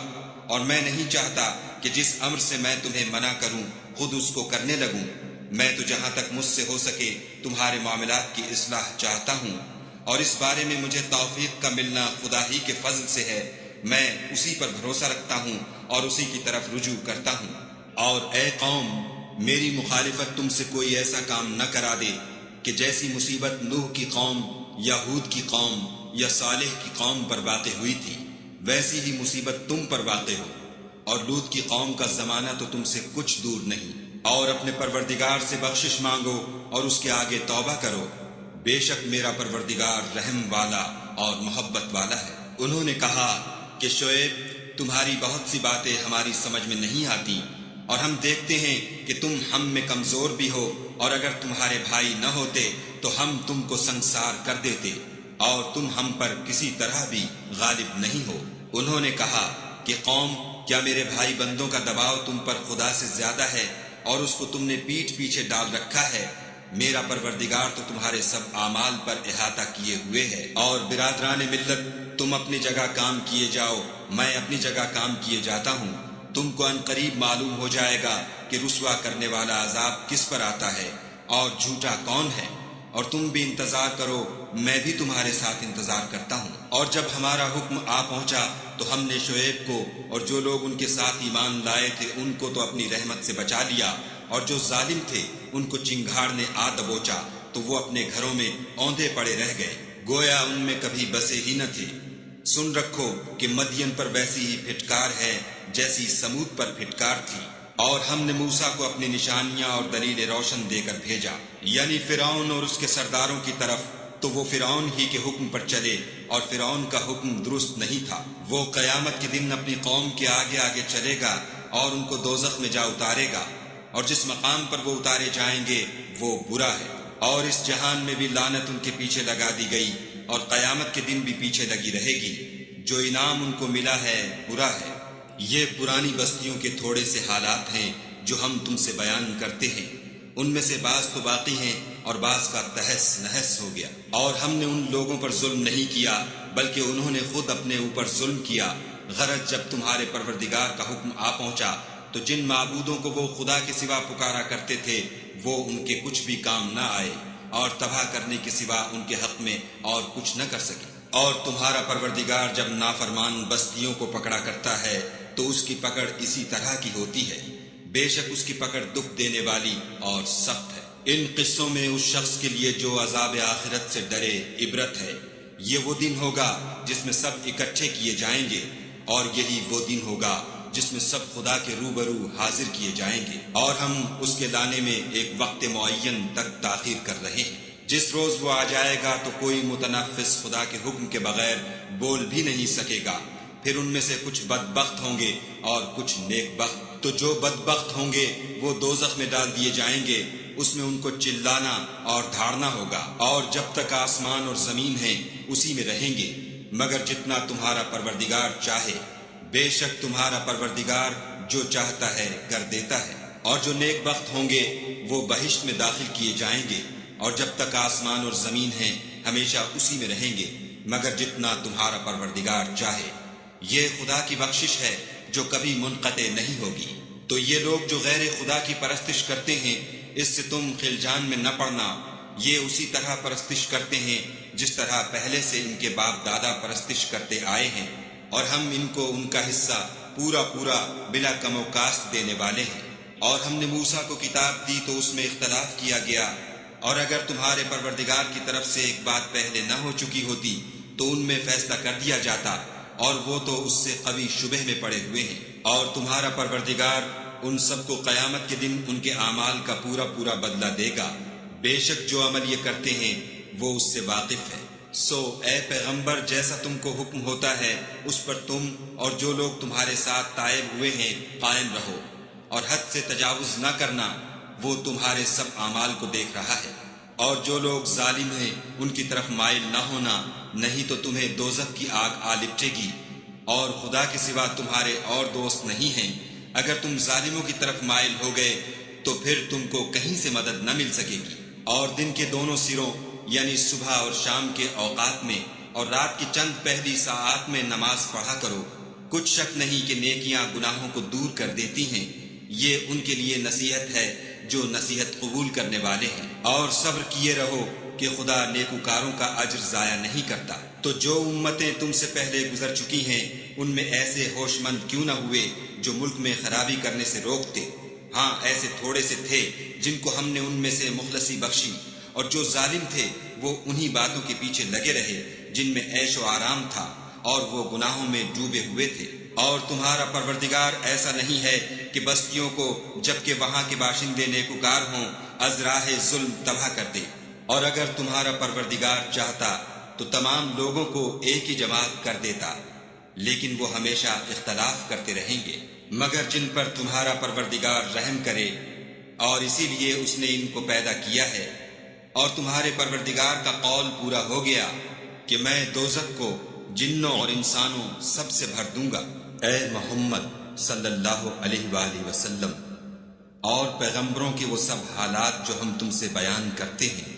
اور میں نہیں چاہتا کہ جس امر سے میں تمہیں منع کروں خود اس کو کرنے لگوں۔ میں تو جہاں تک مجھ سے ہو سکے تمہارے معاملات کی اصلاح چاہتا ہوں، اور اس بارے میں مجھے توفیق کا ملنا خدا ہی کے فضل سے ہے۔ میں اسی پر بھروسہ رکھتا ہوں اور اسی کی طرف رجوع کرتا ہوں۔ اور اے قوم، میری مخالفت تم سے کوئی ایسا کام نہ کرا دے کہ جیسی مصیبت نوح کی قوم یا ہود کی قوم یا صالح کی قوم پر واقع ہوئی تھی، ویسی ہی مصیبت تم پر واقع ہو۔ اور لوط کی قوم کا زمانہ تو تم سے کچھ دور نہیں۔ اور اپنے پروردگار سے بخشش مانگو اور اس کے آگے توبہ کرو، بے شک میرا پروردگار رحم والا اور محبت والا ہے۔ انہوں نے کہا کہ شعیب، تمہاری بہت سی باتیں ہماری سمجھ میں نہیں آتی، اور ہم دیکھتے ہیں کہ تم ہم میں کمزور بھی ہو، اور اگر تمہارے بھائی نہ ہوتے تو ہم تم کو سنسار کر دیتے، اور تم ہم پر کسی طرح بھی غالب نہیں ہو۔ انہوں نے کہا کہ قوم، کیا میرے بھائی بندوں کا دباؤ تم پر خدا سے زیادہ ہے، اور اس کو تم نے پیٹھ پیچھے ڈال رکھا ہے؟ میرا پروردگار تو تمہارے سب اعمال پر احاطہ کیے ہوئے ہے۔ اور برادران ملت، تم اپنی جگہ کام کیے جاؤ، میں اپنی جگہ کام کیے جاتا ہوں۔ تم کو عنقریب معلوم ہو جائے گا کہ رسوا کرنے والا عذاب کس پر آتا ہے اور جھوٹا کون ہے، اور تم بھی انتظار کرو، میں بھی تمہارے ساتھ انتظار کرتا ہوں۔ اور جب ہمارا حکم آ پہنچا تو ہم نے شعیب کو اور جو لوگ ان کے ساتھ ایمان لائے تھے ان کو تو اپنی رحمت سے بچا لیا، اور جو ظالم تھے ان کو چنگھاڑ نے آ دبوچا تو وہ اپنے گھروں میں اوندے پڑے رہ گئے، گویا ان میں کبھی بسے ہی نہ تھے۔ سن رکھو کہ مدین پر ویسی ہی پھٹکار ہے جیسی سمود پر پھٹکار تھی، اور ہم نے موسیٰ کو اپنی نشانیاں اور دلیل روشن دے کر بھیجا، یعنی فرعون اور اس کے سرداروں کی طرف، تو وہ فرعون ہی کے حکم پر چلے، اور فرعون کا حکم درست نہیں تھا۔ وہ قیامت کے دن اپنی قوم کے آگے آگے چلے گا اور ان کو دوزخ میں جا اتارے گا، اور جس مقام پر وہ اتارے جائیں گے وہ برا ہے، اور اس جہان میں بھی لعنت ان کے پیچھے لگا دی گئی، اور قیامت کے دن بھی پیچھے لگی رہے گی۔ جو انعام ان کو ملا ہے برا ہے۔ یہ پرانی بستیوں کے تھوڑے سے حالات ہیں جو ہم تم سے بیان کرتے ہیں، ان میں سے بعض تو باقی ہیں اور بعض کا تہس نہس ہو گیا۔ اور ہم نے ان لوگوں پر ظلم نہیں کیا بلکہ انہوں نے خود اپنے اوپر ظلم کیا۔ غرض جب تمہارے پروردگار کا حکم آ پہنچا تو جن معبودوں کو وہ خدا کے سوا پکارا کرتے تھے وہ ان کے کچھ بھی کام نہ آئے، اور تباہ کرنے کے سوا ان کے حق میں اور کچھ نہ کر سکے۔ اور تمہارا پروردگار جب نافرمان بستیوں کو پکڑا کرتا ہے تو اس کی پکڑ اسی طرح کی ہوتی ہے، بے شک اس کی پکڑ دکھ دینے والی اور سخت ہے۔ ان قصوں میں اس شخص کے لیے جو عذاب آخرت سے ڈرے عبرت ہے۔ یہ وہ دن ہوگا جس میں سب اکٹھے کیے جائیں گے، اور یہی وہ دن ہوگا جس میں سب خدا کے روبرو حاضر کیے جائیں گے، اور ہم اس کے لانے میں ایک وقت معین تک تاخیر کر رہے ہیں۔ جس روز وہ آ جائے گا تو کوئی متنفس خدا کے حکم کے بغیر بول بھی نہیں سکے گا۔ پھر ان میں سے کچھ بدبخت ہوں گے اور کچھ نیک بخت۔ تو جو بدبخت ہوں گے وہ دوزخ میں ڈال دیے جائیں گے، اس میں ان کو چلانا اور دھاڑنا ہوگا، اور جب تک آسمان اور زمین ہیں اسی میں رہیں گے، مگر جتنا تمہارا پروردگار چاہے۔ بے شک تمہارا پروردگار جو چاہتا ہے کر دیتا ہے۔ اور جو نیک بخت ہوں گے وہ بہشت میں داخل کیے جائیں گے، اور جب تک آسمان اور زمین ہیں ہمیشہ اسی میں رہیں گے، مگر جتنا تمہارا پروردگار چاہے۔ یہ خدا کی بخشش ہے جو کبھی منقطع نہیں ہوگی۔ تو یہ لوگ جو غیر خدا کی پرستش کرتے ہیں، اس سے تم خلجان میں نہ پڑنا۔ یہ اسی طرح پرستش کرتے ہیں جس طرح پہلے سے ان کے باپ دادا پرستش کرتے آئے ہیں، اور ہم ان کو ان کا حصہ پورا پورا بلا کم و کاست دینے والے ہیں۔ اور ہم نے موسیٰ کو کتاب دی تو اس میں اختلاف کیا گیا، اور اگر تمہارے پروردگار کی طرف سے ایک بات پہلے نہ ہو چکی ہوتی تو ان میں فیصلہ کر دیا جاتا، اور وہ تو اس سے قوی شبہ میں پڑے ہوئے ہیں۔ اور تمہارا پروردگار ان سب کو قیامت کے دن ان کے اعمال کا پورا پورا بدلہ دے گا، بے شک جو عمل یہ کرتے ہیں وہ اس سے واقف ہے۔ سو اے پیغمبر، جیسا تم کو حکم ہوتا ہے اس پر تم اور جو لوگ تمہارے ساتھ تائب ہوئے ہیں قائم رہو، اور حد سے تجاوز نہ کرنا، وہ تمہارے سب اعمال کو دیکھ رہا ہے۔ اور جو لوگ ظالم ہیں ان کی طرف مائل نہ ہونا، نہیں تو تمہیں دوزخ کی آگ آ لپٹے گی، اور خدا کے سوا تمہارے اور دوست نہیں ہیں۔ اگر تم ظالموں کی طرف مائل ہو گئے تو پھر تم کو کہیں سے مدد نہ مل سکے گی۔ اور دن کے دونوں سروں یعنی صبح اور شام کے اوقات میں اور رات کی چند پہلی ساعات میں نماز پڑھا کرو۔ کچھ شک نہیں کہ نیکیاں گناہوں کو دور کر دیتی ہیں، یہ ان کے لیے نصیحت ہے جو نصیحت قبول کرنے والے ہیں۔ اور صبر کیے رہو کہ خدا نیکوکاروں کا اجر ضائع نہیں کرتا۔ تو جو امتیں تم سے پہلے گزر چکی ہیں ان میں ایسے ہوش مند کیوں نہ ہوئے جو ملک میں خرابی کرنے سے روکتے؟ ہاں ایسے تھوڑے سے تھے جن کو ہم نے ان میں سے مخلصی بخشی، اور جو ظالم تھے وہ انہی باتوں کے پیچھے لگے رہے جن میں عیش و آرام تھا، اور وہ گناہوں میں ڈوبے ہوئے تھے۔ اور تمہارا پروردگار ایسا نہیں ہے کہ بستیوں کو جبکہ وہاں کے باشندے نیکوکار ہوں از راہ ظلم تباہ کر دے، اور اگر تمہارا پروردگار چاہتا تو تمام لوگوں کو ایک ہی جماعت کر دیتا، لیکن وہ ہمیشہ اختلاف کرتے رہیں گے، مگر جن پر تمہارا پروردگار رحم کرے، اور اسی لیے اس نے ان کو پیدا کیا ہے، اور تمہارے پروردگار کا قول پورا ہو گیا کہ میں دوزخ کو جنوں اور انسانوں سب سے بھر دوں گا۔ اے محمد صلی اللہ علیہ وآلہ وسلم اور پیغمبروں کے وہ سب حالات جو ہم تم سے بیان کرتے ہیں،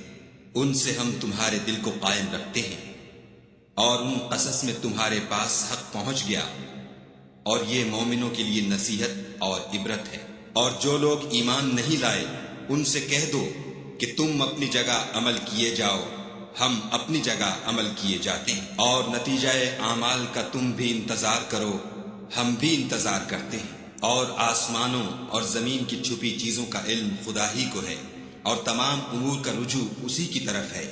ان سے ہم تمہارے دل کو قائم رکھتے ہیں، اور ان قصص میں تمہارے پاس حق پہنچ گیا، اور یہ مومنوں کے لیے نصیحت اور عبرت ہے۔ اور جو لوگ ایمان نہیں لائے ان سے کہہ دو کہ تم اپنی جگہ عمل کیے جاؤ، ہم اپنی جگہ عمل کیے جاتے ہیں، اور نتیجہ اعمال کا تم بھی انتظار کرو، ہم بھی انتظار کرتے ہیں۔ اور آسمانوں اور زمین کی چھپی چیزوں کا علم خدا ہی کو ہے، اور تمام امور کا رجوع اسی کی طرف ہے،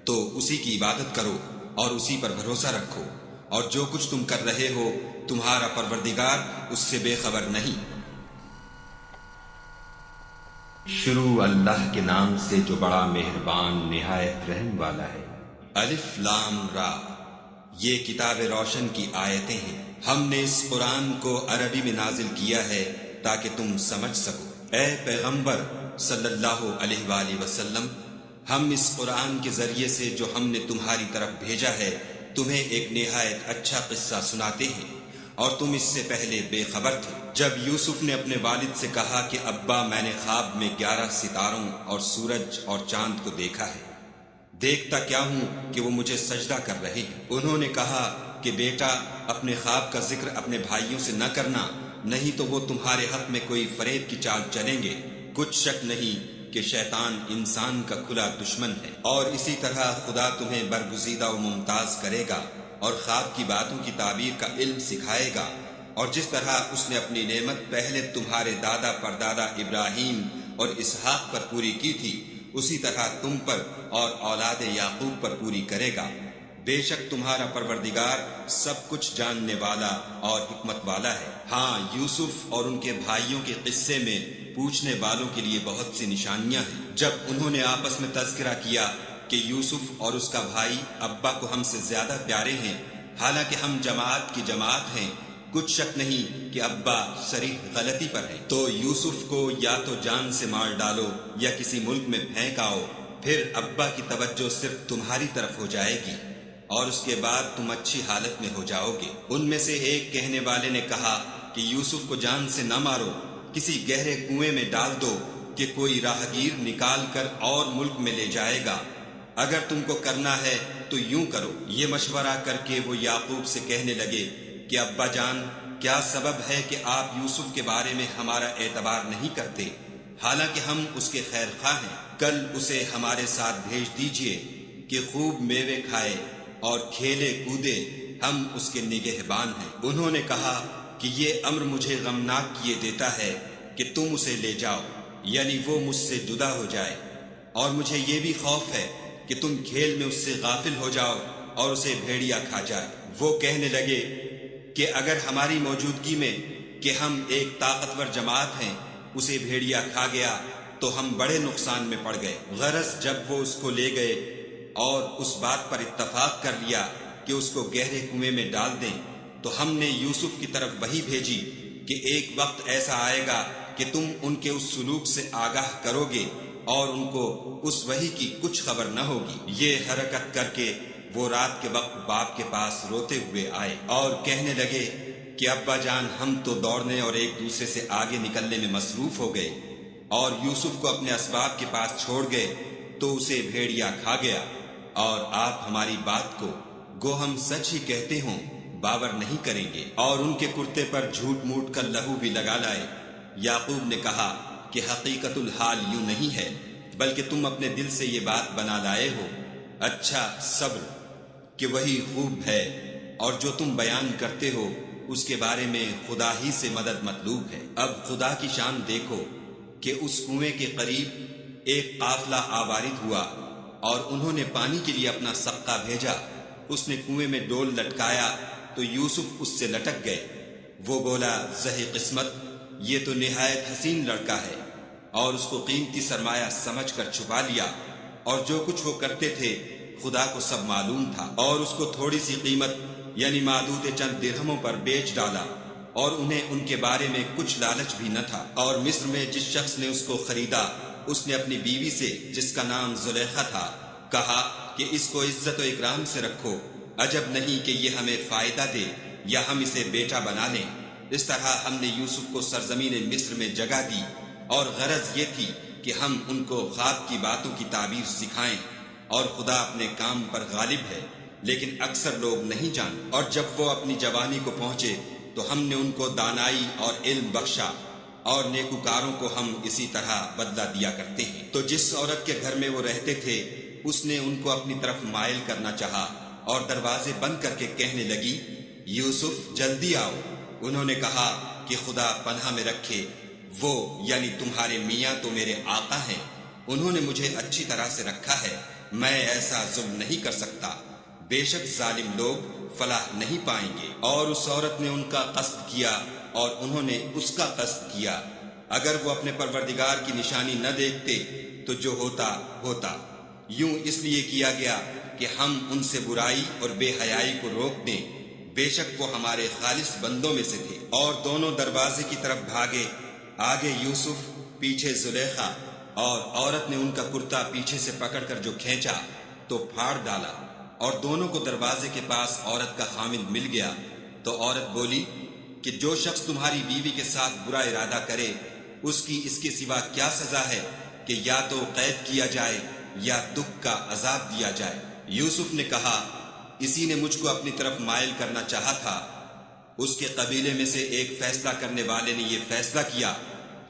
تو اسی کی عبادت کرو اور اسی پر بھروسہ رکھو، اور جو کچھ تم کر رہے ہو تمہارا پروردگار اس سے بے خبر نہیں۔ شروع اللہ کے نام سے جو بڑا مہربان نہایت رحم والا ہے۔ الف لام را، یہ کتاب روشن کی آیتیں ہیں۔ ہم نے اس قرآن کو عربی میں نازل کیا ہے تاکہ تم سمجھ سکو۔ اے پیغمبر صلی اللہ علیہ وآلہ وسلم، ہم اس قرآن کے ذریعے سے جو ہم نے تمہاری طرف بھیجا ہے تمہیں ایک نہایت اچھا قصہ سناتے ہیں، اور تم اس سے پہلے بے خبر تھے۔ جب یوسف نے اپنے والد سے کہا کہ ابا میں نے خواب میں 11 ستاروں اور سورج اور چاند کو دیکھا ہے، دیکھتا کیا ہوں کہ وہ مجھے سجدہ کر رہے ہیں۔ انہوں نے کہا کہ بیٹا اپنے خواب کا ذکر اپنے بھائیوں سے نہ کرنا، نہیں تو وہ تمہارے حق میں کوئی فریب کی چال چلیں گے۔ کچھ شک نہیں کہ شیطان انسان کا کھلا دشمن ہے، اور اسی طرح خدا تمہیں برگزیدہ و ممتاز کرے گا اور خواب کی باتوں کی تعبیر کا علم سکھائے گا، اور جس طرح اس نے اپنی نعمت پہلے تمہارے دادا پردادا ابراہیم اور اسحاق پر پوری کی تھی، اسی طرح تم پر اور اولاد یعقوب پر پوری کرے گا۔ بے شک تمہارا پروردگار سب کچھ جاننے والا اور حکمت والا ہے۔ ہاں، یوسف اور ان کے بھائیوں کے قصے میں پوچھنے والوں کے لیے بہت سی نشانیاں ہیں۔ جب انہوں نے آپس میں تذکرہ کیا کہ یوسف اور اس کا بھائی ابا کو ہم سے زیادہ پیارے ہیں، حالانکہ ہم جماعت کی جماعت ہیں، کچھ شک نہیں کہ ابا صریح غلطی پر ہے، تو یوسف کو یا تو جان سے مار ڈالو یا کسی ملک میں پھینک آؤ، پھر ابا کی توجہ صرف تمہاری طرف ہو جائے گی، اور اس کے بعد تم اچھی حالت میں ہو جاؤ گے۔ ان میں سے ایک کہنے والے نے کہا کہ یوسف کو جان سے نہ مارو، کسی گہرے کنویں میں ڈال دو کہ کوئی راہگیر نکال کر اور ملک میں لے جائے گا۔ اگر تم کو کرنا ہے تو یوں کرو۔ یہ مشورہ کر کے وہ یعقوب سے کہنے لگے کہ ابا جان، کیا سبب ہے کہ آپ یوسف کے بارے میں ہمارا اعتبار نہیں کرتے، حالانکہ ہم اس کے خیر خواہ ہیں؟ کل اسے ہمارے ساتھ بھیج دیجئے کہ خوب میوے کھائے اور کھیلے کودے، ہم اس کے نگہبان ہیں۔ انہوں نے کہا کہ یہ امر مجھے غمناک کیے دیتا ہے کہ تم اسے لے جاؤ، یعنی وہ مجھ سے جدا ہو جائے، اور مجھے یہ بھی خوف ہے کہ تم کھیل میں اس سے غافل ہو جاؤ اور اسے بھیڑیا کھا جائے۔ وہ کہنے لگے کہ اگر ہماری موجودگی میں کہ ہم ایک طاقتور جماعت ہیں اسے بھیڑیا کھا گیا تو ہم بڑے نقصان میں پڑ گئے۔ غرض جب وہ اس کو لے گئے اور اس بات پر اتفاق کر لیا کہ اس کو گہرے کنویں میں ڈال دیں، تو ہم نے یوسف کی طرف وحی بھیجی کہ ایک وقت ایسا آئے گا کہ تم ان کے اس سلوک سے آگاہ کرو گے اور ان کو اس وحی کی کچھ خبر نہ ہوگی۔ یہ حرکت کر کے وہ رات کے وقت باپ کے پاس روتے ہوئے آئے اور کہنے لگے کہ ابا جان، ہم تو دوڑنے اور ایک دوسرے سے آگے نکلنے میں مصروف ہو گئے اور یوسف کو اپنے اسباب کے پاس چھوڑ گئے تو اسے بھیڑیا کھا گیا، اور آپ ہماری بات کو گو ہم سچ ہی کہتے ہوں باور نہیں کریں گے، اور ان کے کرتے پر جھوٹ موٹ کر لہو بھی لگا لائے۔ یعقوب نے کہا کہ حقیقت الحال یوں نہیں ہے، بلکہ تم اپنے دل سے یہ بات بنا لائے ہو۔ اچھا، صبر کہ وہی خوب ہے، اور جو تم بیان کرتے ہو اس کے بارے میں خدا ہی سے مدد مطلوب ہے۔ اب خدا کی شان دیکھو کہ اس کنویں کے قریب ایک قافلہ آوارد ہوا اور انہوں نے پانی کے لیے اپنا سقا بھیجا۔ اس نے کنویں میں ڈول لٹکایا تو یوسف اس سے لٹک گئے۔ وہ بولا، زہی قسمت، یہ تو نہایت حسین لڑکا ہے، اور اس کو قیمتی سرمایہ سمجھ کر چھپا لیا، اور جو کچھ وہ کرتے تھے خدا کو سب معلوم تھا، اور اس کو تھوڑی سی قیمت یعنی معدود چند درہموں پر بیچ ڈالا، اور انہیں ان کے بارے میں کچھ لالچ بھی نہ تھا۔ اور مصر میں جس شخص نے اس کو خریدا، اس نے اپنی بیوی سے جس کا نام زلیخا تھا کہا کہ اس کو عزت و اکرام سے رکھو، عجب نہیں کہ یہ ہمیں فائدہ دے یا ہم اسے بیٹا بنا لیں۔ اس طرح ہم نے یوسف کو سرزمین مصر میں جگہ دی، اور غرض یہ تھی کہ ہم ان کو خواب کی باتوں کی تعبیر سکھائیں، اور خدا اپنے کام پر غالب ہے، لیکن اکثر لوگ نہیں جانتے۔ اور جب وہ اپنی جوانی کو پہنچے تو ہم نے ان کو دانائی اور علم بخشا، اور نیکوکاروں کو ہم اسی طرح بدلہ دیا کرتے ہیں۔ تو جس عورت کے گھر میں وہ رہتے تھے اس نے ان کو اپنی طرف مائل کرنا چاہا، اور دروازے بند کر کے کہنے لگی، یوسف جلدی آؤ۔ انہوں نے کہا کہ خدا پناہ میں رکھے، وہ یعنی تمہارے میاں تو میرے آقا ہیں، انہوں نے مجھے اچھی طرح سے رکھا ہے، میں ایسا ظلم نہیں کر سکتا، بے شک ظالم لوگ فلاح نہیں پائیں گے۔ اور اس عورت نے ان کا قصد کیا اور انہوں نے اس کا قصد کیا۔ اگر وہ اپنے پروردگار کی نشانی نہ دیکھتے تو جو ہوتا ہوتا، یوں اس لیے کیا گیا کہ ہم ان سے برائی اور بے حیائی کو روک دیں، بے شک وہ ہمارے خالص بندوں میں سے تھے۔ اور دونوں دروازے کی طرف بھاگے، آگے یوسف، پیچھے زلیخا، اور عورت نے ان کا کرتا پیچھے سے پکڑ کر جو کھینچا تو پھاڑ ڈالا، اور دونوں کو دروازے کے پاس عورت کا خامند مل گیا۔ تو عورت بولی کہ جو شخص تمہاری بیوی کے ساتھ برا ارادہ کرے اس کی اس کے سوا کیا سزا ہے کہ یا تو قید کیا جائے یا دکھ کا عذاب دیا جائے۔ یوسف نے کہا، اسی نے مجھ کو اپنی طرف مائل کرنا چاہا تھا۔ اس کے قبیلے میں سے ایک فیصلہ کرنے والے نے یہ فیصلہ کیا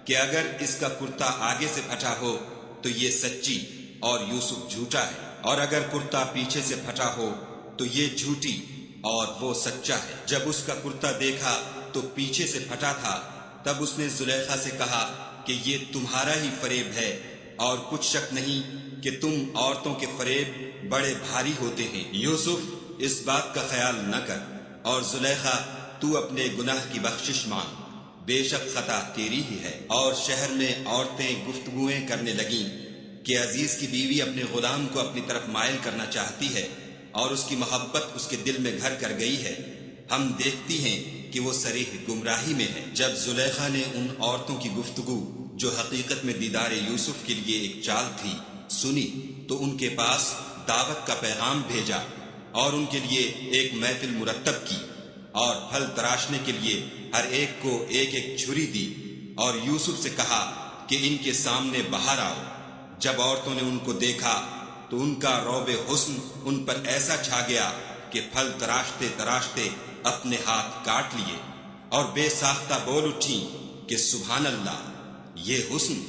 کہ اگر اس کا کرتا آگے سے پھٹا ہو تو یہ سچی اور یوسف جھوٹا ہے، اور اگر کرتا پیچھے سے پھٹا ہو تو یہ جھوٹی اور وہ سچا ہے۔ جب اس کا کرتا دیکھا تو پیچھے سے پھٹا تھا، تب اس نے زلیخا سے کہا کہ یہ تمہارا ہی فریب ہے، اور کچھ شک نہیں کہ تم عورتوں کے فریب بڑے بھاری ہوتے ہیں۔ یوسف اس بات کا خیال نہ کر، اور زلیخا تو اپنے گناہ کی بخشش مانگ، بے شک خطا تیری ہی ہے۔ اور شہر میں عورتیں گفتگویں کرنے لگیں کہ عزیز کی بیوی اپنے غلام کو اپنی طرف مائل کرنا چاہتی ہے، اور اس کی محبت اس کے دل میں گھر کر گئی ہے، ہم دیکھتی ہیں کہ وہ صریح گمراہی میں ہے۔ جب زلیخا نے ان عورتوں کی گفتگو جو حقیقت میں دیدار یوسف کے لیے ایک چال تھی سنی، تو ان کے پاس دعوت کا پیغام بھیجا، اور ان کے لیے ایک محفل مرتب کی، اور پھل تراشنے کے لیے ہر ایک کو ایک ایک چھری دی، اور یوسف سے کہا کہ ان کے سامنے باہر آؤ۔ جب عورتوں نے ان کو دیکھا تو ان کا روب حسن ان پر ایسا چھا گیا کہ پھل تراشتے تراشتے اپنے ہاتھ کاٹ لیے، اور بے ساختہ بول اٹھی کہ سبحان اللہ، یہ حسن،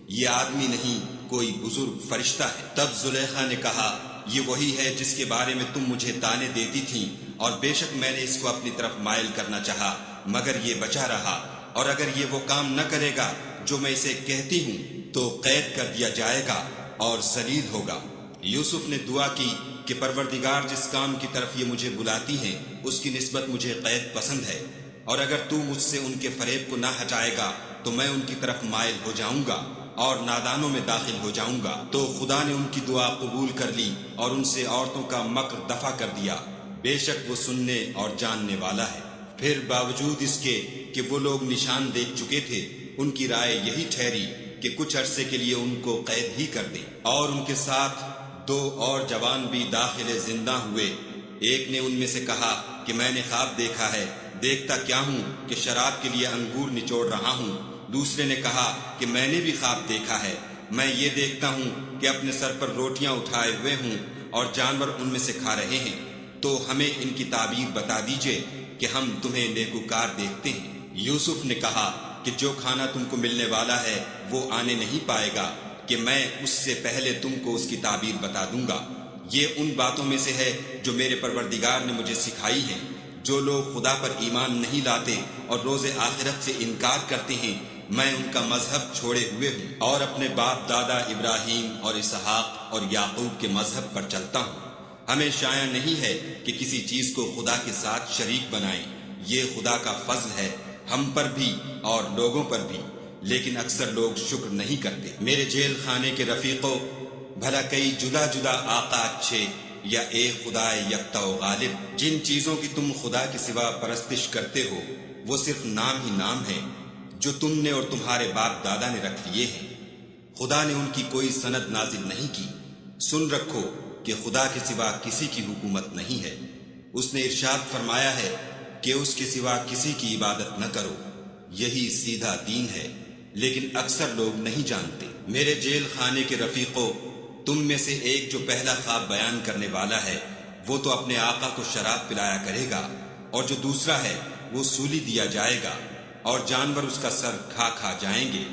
یہ آدمی نہیں کوئی بزرگ فرشتہ ہے۔ تب زلیخا نے کہا، یہ وہی ہے جس کے بارے میں تم مجھے تانے دیتی تھی، اور بے شک میں نے اس کو اپنی طرف مائل کرنا چاہا مگر یہ بچا رہا، اور اگر یہ وہ کام نہ کرے گا جو میں اسے کہتی ہوں تو قید کر دیا جائے گا اور ذلیل ہوگا۔ یوسف نے دعا کی کہ پروردگار جس کام کی طرف یہ مجھے بلاتی ہیں اس کی نسبت مجھے قید پسند ہے، اور اگر تو مجھ سے ان کے فریب کو نہ ہٹائے گا تو میں ان کی طرف مائل ہو جاؤں گا اور نادانوں میں داخل ہو جاؤں گا۔ تو خدا نے ان کی دعا قبول کر لی اور ان سے عورتوں کا مکر دفع کر دیا، بے شک وہ سننے اور جاننے والا ہے۔ پھر باوجود اس کے کہ وہ لوگ نشان دیکھ چکے تھے، ان کی رائے یہی ٹھہری کہ کچھ عرصے کے لیے ان کو قید ہی کر دیں، اور ان کے ساتھ 2 اور جوان بھی داخل زندہ ہوئے۔ ایک نے ان میں سے کہا کہ میں نے خواب دیکھا ہے، دیکھتا کیا ہوں کہ شراب کے لیے انگور نچوڑ رہا ہوں۔ دوسرے نے کہا کہ میں نے بھی خواب دیکھا ہے، میں یہ دیکھتا ہوں کہ اپنے سر پر روٹیاں اٹھائے ہوئے ہوں اور جانور ان میں سے کھا رہے ہیں، تو ہمیں ان کی تعبیر بتا دیجئے کہ ہم تمہیں نیکوکار دیکھتے ہیں۔ یوسف نے کہا کہ جو کھانا تم کو ملنے والا ہے وہ آنے نہیں پائے گا کہ میں اس سے پہلے تم کو اس کی تعبیر بتا دوں گا۔ یہ ان باتوں میں سے ہے جو میرے پروردگار نے مجھے سکھائی ہیں۔ جو لوگ خدا پر ایمان نہیں لاتے اور روز آخرت سے انکار کرتے ہیں، میں ان کا مذہب چھوڑے ہوئے ہوں اور اپنے باپ دادا ابراہیم اور اسحاق اور یعقوب کے مذہب پر چلتا ہوں۔ ہمیں شایع نہیں ہے کہ کسی چیز کو خدا کے ساتھ شریک بنائیں، یہ خدا کا فضل ہے ہم پر بھی اور لوگوں پر بھی، لیکن اکثر لوگ شکر نہیں کرتے۔ میرے جیل خانے کے رفیقوں، بھلا کئی جدا جدا آقا اچھے یا ایک خدا یکتا و غالب؟ جن چیزوں کی تم خدا کے سوا پرستش کرتے ہو وہ صرف نام ہی نام ہے جو تم نے اور تمہارے باپ دادا نے رکھ لیے ہیں، خدا نے ان کی کوئی سند نازل نہیں کی۔ سن رکھو کہ خدا کے سوا کسی کی حکومت نہیں ہے۔ اس نے ارشاد فرمایا ہے کہ اس کے سوا کسی کی عبادت نہ کرو، یہی سیدھا دین ہے، لیکن اکثر لوگ نہیں جانتے۔ میرے جیل خانے کے رفیقوں، تم میں سے ایک جو پہلا خواب بیان کرنے والا ہے وہ تو اپنے آقا کو شراب پلایا کرے گا، اور جو دوسرا ہے وہ سولی دیا جائے گا، اور جانور اس کا سر کھا کھا جائیں گے۔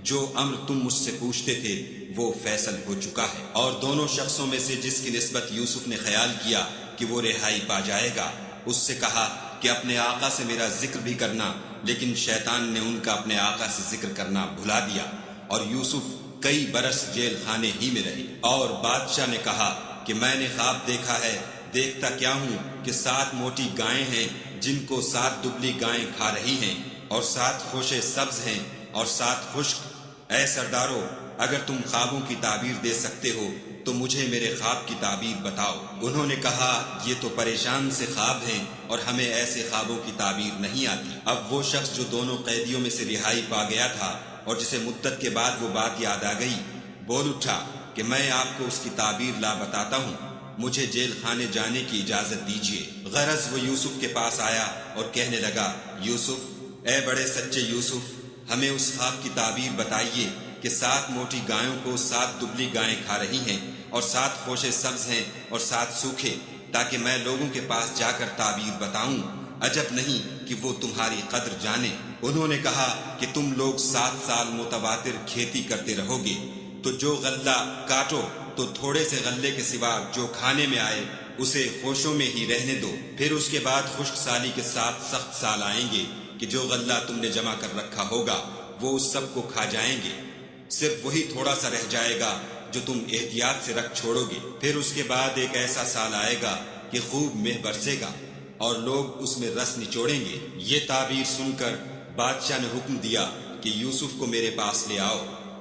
جو امر تم مجھ سے پوچھتے تھے وہ فیصل ہو چکا ہے۔ اور دونوں شخصوں میں سے جس کی نسبت یوسف نے خیال کیا کہ وہ رہائی پا جائے گا، اس سے کہا کہ اپنے آقا سے میرا ذکر بھی کرنا، لیکن شیطان نے ان کا اپنے آقا سے ذکر کرنا بھلا دیا، اور یوسف کئی برس جیل خانے ہی میں رہے۔ اور بادشاہ نے کہا کہ میں نے خواب دیکھا ہے، دیکھتا کیا ہوں کہ 7 موٹی گائیں ہیں جن کو 7 دبلی گائیں کھا رہی ہیں، اور 7 خوشے سبز ہیں اور 7 خشک۔ اے سردارو، اگر تم خوابوں کی تعبیر دے سکتے ہو تو مجھے میرے خواب کی تعبیر بتاؤ۔ انہوں نے کہا یہ تو پریشان سے خواب ہیں اور ہمیں ایسے خوابوں کی تعبیر نہیں آتی۔ اب وہ شخص جو دونوں قیدیوں میں سے رہائی پا گیا تھا اور جسے مدت کے بعد وہ بات یاد آ گئی، بول اٹھا کہ میں آپ کو اس کی تعبیر لا بتاتا ہوں، مجھے جیل خانے جانے کی اجازت دیجیے۔ غرض وہ یوسف کے پاس آیا اور کہنے لگا، یوسف، اے بڑے سچے یوسف، ہمیں اس خواب کی تعبیر بتائیے کہ 7 موٹی گایوں کو 7 دبلی گائیں کھا رہی ہیں، اور 7 خوشے سبز ہیں اور 7 سوکھے، تاکہ میں لوگوں کے پاس جا کر تعبیر بتاؤں، عجب نہیں کہ وہ تمہاری قدر جانے۔ انہوں نے کہا کہ تم لوگ 7 سال متواتر کھیتی کرتے رہو گے، تو جو غلہ کاٹو تو تھوڑے سے غلے کے سوا جو کھانے میں آئے اسے خوشوں میں ہی رہنے دو، پھر اس کے بعد خشک سالی کے 7 سخت سال آئیں گے کہ جو غلہ تم نے جمع کر رکھا ہوگا وہ اس سب کو کھا جائیں گے، صرف وہی تھوڑا سا رہ جائے گا جو تم احتیاط سے رکھ چھوڑو گے۔ پھر اس کے بعد ایک ایسا سال آئے گا کہ خوب مہ برسے گا اور لوگ اس میں رس نچوڑیں گے۔ یہ تعبیر سن کر بادشاہ نے حکم دیا کہ یوسف کو میرے پاس لے آؤ۔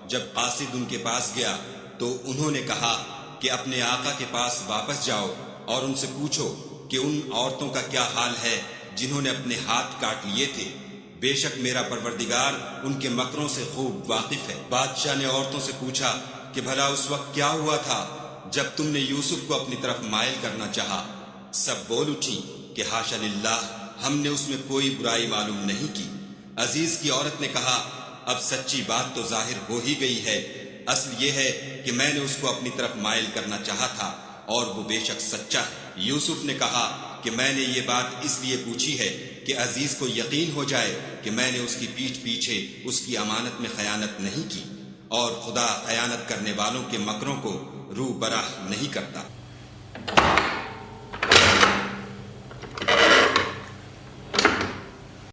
جب قاصد ان کے پاس گیا تو انہوں نے کہا کہ اپنے آقا کے پاس واپس جاؤ اور ان سے پوچھو کہ ان عورتوں کا کیا حال ہے جنہوں نے اپنے ہاتھ کاٹ لیے تھے، بے شک میرا پروردگار ان کے مکروں سے خوب واقف ہے۔ بادشاہ نے عورتوں سے پوچھا کہ بھلا اس وقت کیا ہوا تھا جب تم نے یوسف کو اپنی طرف مائل کرنا چاہا؟ سب بول اٹھی کہ حاشا للہ، ہم نے اس میں کوئی برائی معلوم نہیں کی۔ عزیز کی عورت نے کہا، اب سچی بات تو ظاہر ہو ہی گئی ہے، اصل یہ ہے کہ میں نے اس کو اپنی طرف مائل کرنا چاہا تھا اور وہ بے شک سچا ہے۔ یوسف نے کہا کہ میں نے یہ بات اس لیے پوچھی ہے کہ عزیز کو یقین ہو جائے کہ میں نے اس کی پیٹھ پیچھے اس کی امانت میں خیانت نہیں کی، اور خدا خیانت کرنے والوں کے مکروں کو روح براہ نہیں کرتا۔